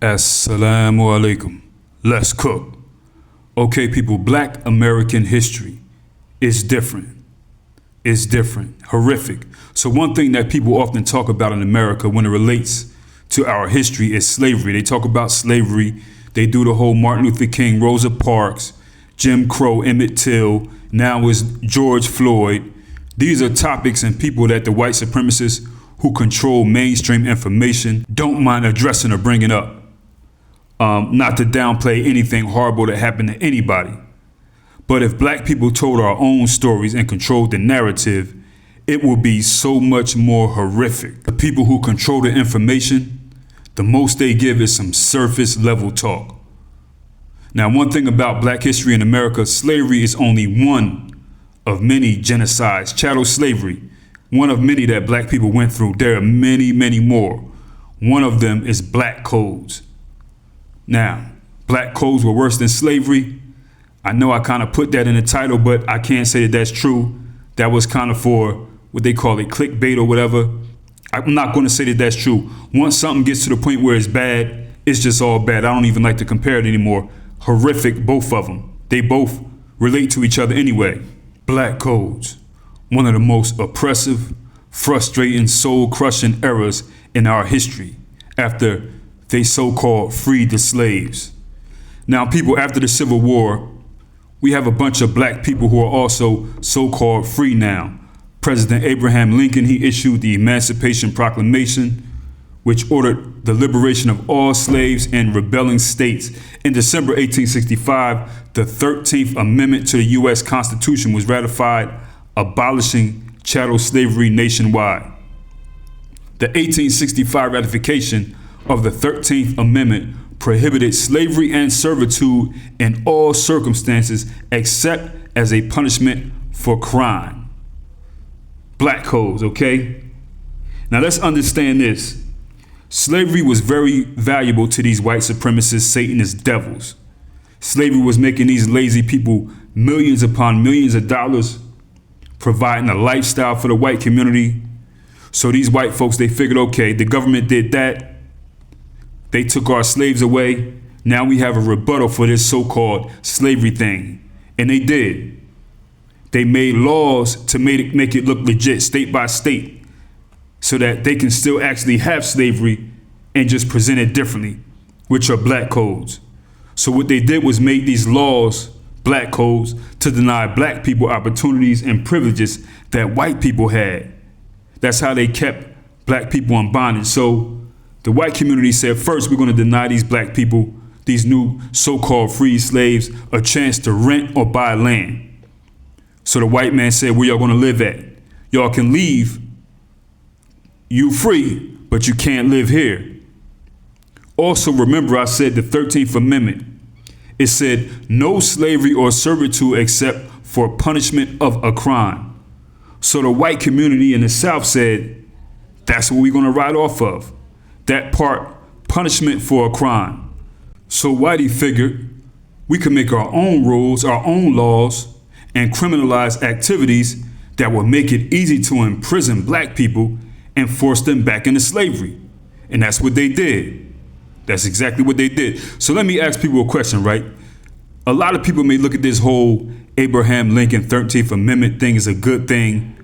Assalamu alaikum. Let's cook. Okay, people, Black American history is different. It's different, horrific. So one thing that people often talk about in America when it relates to our history is slavery. They talk about slavery. They do the whole Martin Luther King, Rosa Parks, Jim Crow, Emmett Till, now is George Floyd. These are topics and people that the white supremacists who control mainstream information don't mind addressing or bringing up. Not to downplay anything horrible that happened to anybody. But if black people told our own stories and controlled the narrative, it would be so much more horrific. The people who control the information, the most they give is some surface level talk. Now, one thing about black history in America, slavery is only one of many genocides. Chattel slavery, one of many that black people went through. There are many, many more. One of them is black codes. Now, black codes were worse than slavery. I know I kind of put that in the title, but I can't say that that's true. That was kind of for what they call it, clickbait or whatever. I'm not going to say that that's true. Once something gets to the point where it's bad, it's just all bad. I don't even like to compare it anymore. Horrific, both of them. They both relate to each other anyway. Black codes, one of the most oppressive, frustrating, soul-crushing eras in our history after they so-called freed the slaves. Now, people, after the Civil War, we have a bunch of black people who are also so-called free now. President Abraham Lincoln, he issued the Emancipation Proclamation, which ordered the liberation of all slaves in rebelling states. In December 1865, the 13th Amendment to the U.S. Constitution was ratified, abolishing chattel slavery nationwide. The 1865 ratification of the 13th Amendment prohibited slavery and servitude in all circumstances except as a punishment for crime. Black codes, okay? Now let's understand this. Slavery was very valuable to these white supremacist Satanist devils. Slavery was making these lazy people millions upon millions of dollars, providing a lifestyle for the white community. So these white folks, they figured, okay, the government did that. They took our slaves away. Now we have a rebuttal for this so-called slavery thing. And they did. They made laws to make it look legit state by state so that they can still actually have slavery and just present it differently, which are black codes. So what they did was make these laws, black codes, to deny black people opportunities and privileges that white people had. That's how they kept black people in bondage. So the white community said, first, we're going to deny these black people, these new so-called free slaves, a chance to rent or buy land. So the white man said, where y'all going to live at? Y'all can leave, you free, but you can't live here. Also, remember I said the 13th Amendment. It said no slavery or servitude except for punishment of a crime. So the white community in the South said, that's what we're going to ride off of. That part, punishment for a crime. So Whitey figured we could make our own rules, our own laws, and criminalize activities that would make it easy to imprison black people and force them back into slavery. And that's what they did. That's exactly what they did. So let me ask people a question, right? A lot of people may look at this whole Abraham Lincoln 13th Amendment thing as a good thing,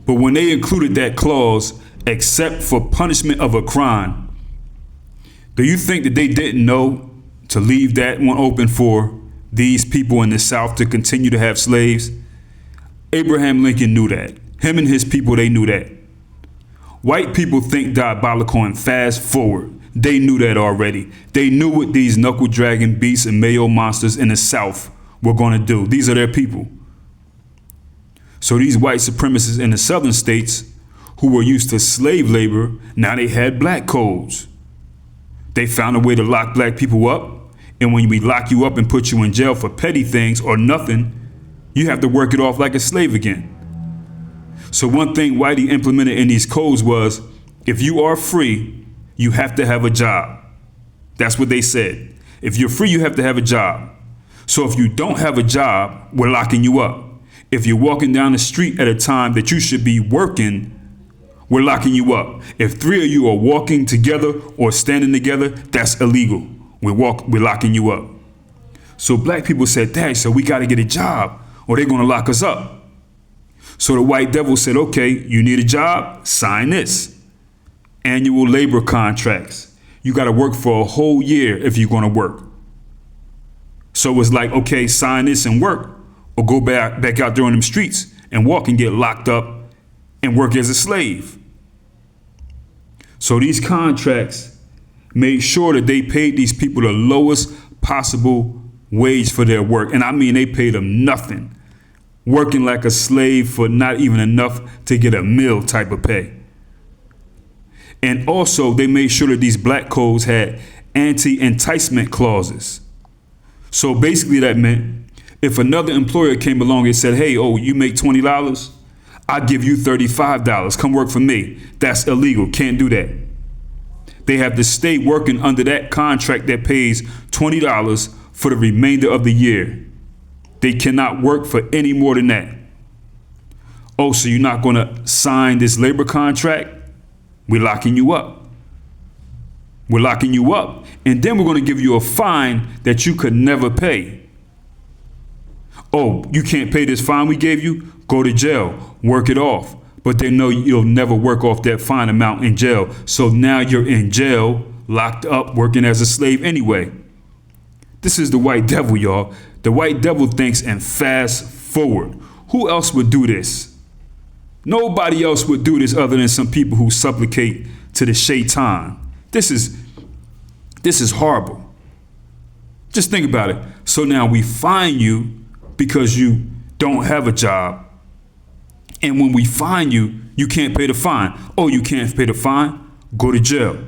but when they included that clause, except for punishment of a crime, do you think that they didn't know to leave that one open for these people in the South to continue to have slaves? Abraham Lincoln knew that. Him and his people, they knew that. White people think diabolical and fast forward. They knew that already. They knew what these knuckle dragging beasts and Mayo monsters in the South were going to do. These are their people. So these white supremacists in the southern states who were used to slave labor, now they had black codes. They found a way to lock black people up. And when we lock you up and put you in jail for petty things or nothing, you have to work it off like a slave again. So one thing Whitey implemented in these codes was, if you are free, you have to have a job. That's what they said. If you're free, you have to have a job. So if you don't have a job, we're locking you up. If you're walking down the street at a time that you should be working, we're locking you up. If 3 of you are walking together or standing together, that's illegal. We're locking you up. So black people said, Dad, so we got to get a job or they're going to lock us up. So the white devil said, okay, you need a job? Sign this. Annual labor contracts. You got to work for a whole year if you're going to work. So it's like, okay, sign this and work, or go back out there on them streets and walk and get locked up and work as a slave. So these contracts made sure that they paid these people the lowest possible wage for their work. And I mean, they paid them nothing. Working like a slave for not even enough to get a meal type of pay. And also they made sure that these black codes had anti-enticement clauses. So basically that meant if another employer came along and said, hey, oh, you make $20, I'll give you $35. Come work for me. That's illegal. Can't do that. They have to stay working under that contract that pays $20 for the remainder of the year. They cannot work for any more than that. Oh, so you're not going to sign this labor contract? We're locking you up. We're locking you up. And then we're going to give you a fine that you could never pay. Oh, you can't pay this fine we gave you? Go to jail. Work it off. But they know you'll never work off that fine amount in jail. So now you're in jail, locked up, working as a slave anyway. This is the white devil, y'all. The white devil thinks and fast forward. Who else would do this? Nobody else would do this other than some people who supplicate to the shaitan. This is horrible. Just think about it. So now we fine you because you don't have a job. And when we fine you, you can't pay the fine. Oh, you can't pay the fine? Go to jail.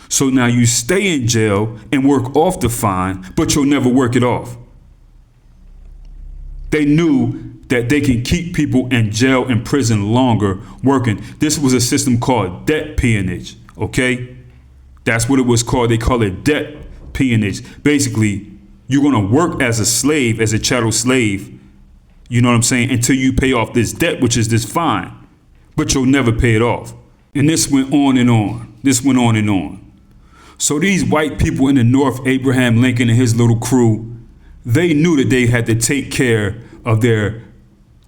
So now you stay in jail and work off the fine, but you'll never work it off. They knew that they can keep people in jail and prison longer working. This was a system called debt peonage, okay? That's what it was called. They call it debt peonage. Basically, you're going to work as a slave, as a chattel slave, you know what I'm saying, until you pay off this debt, which is this fine, but you'll never pay it off. And this went on and on. This went on and on. So these white people in the North, Abraham Lincoln and his little crew, they knew that they had to take care of their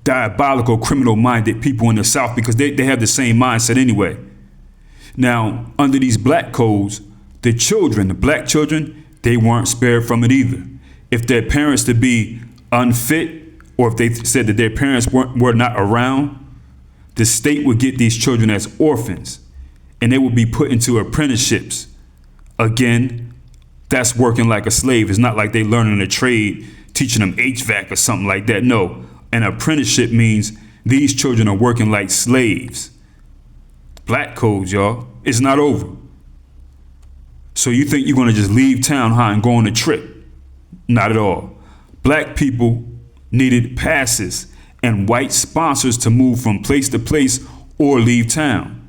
diabolical, criminal-minded people in the South because they have the same mindset anyway. Now, under these black codes, the children, the black children, they weren't spared from it either. If their parents to be unfit, or if they said that their parents were not around, the state would get these children as orphans and they would be put into apprenticeships. Again, that's working like a slave. It's not like they learning a trade, teaching them HVAC or something like that. No, an apprenticeship means these children are working like slaves. Black codes, y'all. It's not over. So you think you're going to just leave town high and go on a trip? Not at all. Black people needed passes and white sponsors to move from place to place or leave town.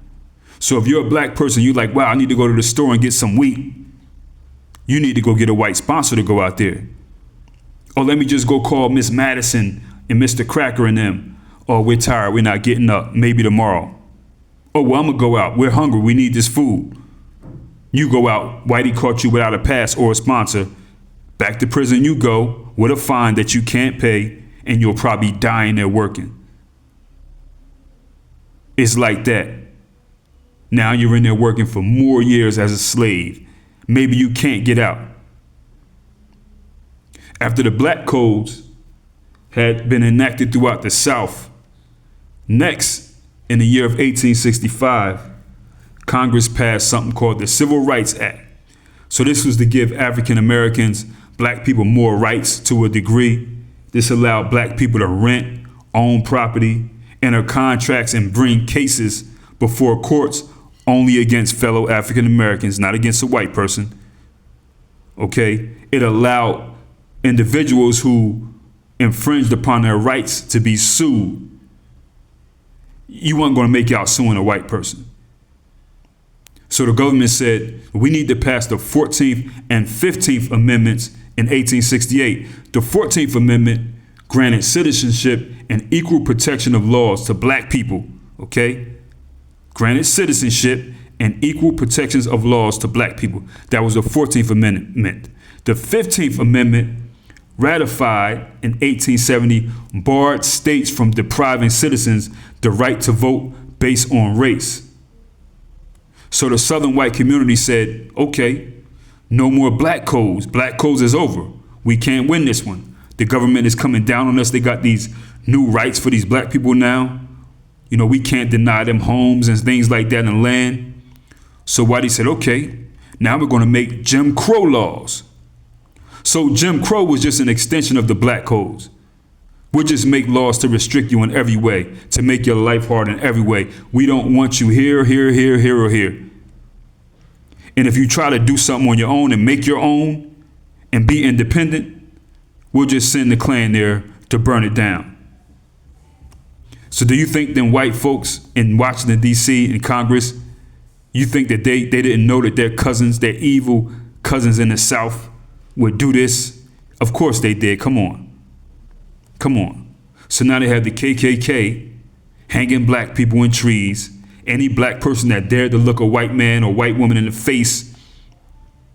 So if you're a black person, you're like, wow, I need to go to the store and get some wheat. You need to go get a white sponsor to go out there. Or let me just go call Miss Madison and Mr. Cracker and them. Oh, we're tired. We're not getting up. Maybe tomorrow. Oh, well, I'm going to go out. We're hungry. We need this food. You go out. Whitey caught you without a pass or a sponsor. Back to prison you go with a fine that you can't pay, and you'll probably die in there working. It's like that. Now you're in there working for more years as a slave. Maybe you can't get out. After the black codes had been enacted throughout the South, next, in the year of 1865, Congress passed something called the Civil Rights Act. So this was to give African Americans, black people, more rights to a degree. This allowed black people to rent, own property, enter contracts, and bring cases before courts only against fellow African Americans, not against a white person. Okay? It allowed individuals who infringed upon their rights to be sued. You weren't going to make out suing a white person. So the government said, we need to pass the 14th and 15th Amendments in 1868. The 14th Amendment granted citizenship and equal protection of laws to black people, okay? granted citizenship and equal protections of laws to black people. That was the 14th Amendment. The 15th Amendment, ratified in 1870, barred states from depriving citizens the right to vote based on race. So the Southern white community said, okay, no more black codes. Black codes is over. We can't win this one. The government is coming down on us. They got these new rights for these black people now. You know, we can't deny them homes and things like that and land. So Whitey said, okay, now we're going to make Jim Crow laws. So Jim Crow was just an extension of the black codes. We'll just make laws to restrict you in every way, to make your life hard in every way. We don't want you here, here, here, here, or here. And if you try to do something on your own and make your own and be independent, we'll just send the Klan there to burn it down. So do you think them white folks in Washington, D.C. and Congress, you think that they didn't know that their cousins, their evil cousins in the South would do this? Of course they did. Come on. Come on. So now they have the KKK hanging black people in trees. Any black person that dared to look a white man or white woman in the face,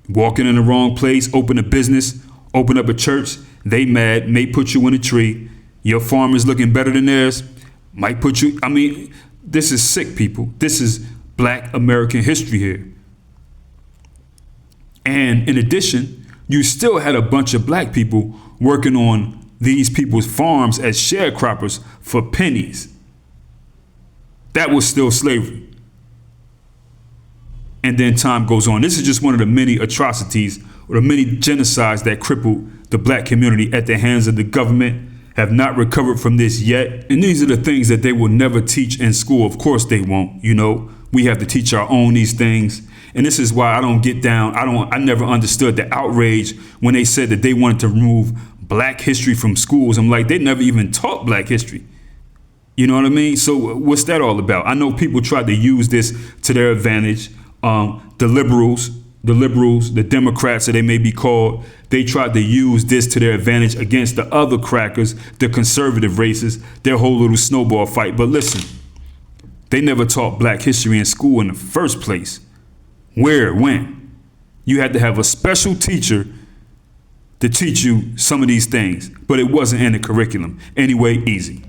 walking in the wrong place, open a business, open up a church, they mad, may put you in a tree. Your farm is looking better than theirs, might put you, I mean, this is sick, people. This is black American history here. And in addition, you still had a bunch of black people working on these people's farms as sharecroppers for pennies. That was still slavery. And then time goes on. This is just one of the many atrocities or the many genocides that crippled the black community at the hands of the government. Have not recovered from this yet. And these are the things that they will never teach in school. Of course they won't. You know, we have to teach our own these things. And this is why I don't get down. I never understood the outrage when they said that they wanted to remove black history from schools. I'm like, they never even taught black history. You know what I mean? So what's that all about? I know people tried to use this to their advantage. The liberals, the Democrats, that they may be called, they tried to use this to their advantage against the other crackers, the conservative races, their whole little snowball fight. But listen, they never taught black history in school in the first place. Where, when? You had to have a special teacher to teach you some of these things, but it wasn't in the curriculum. Anyway, easy.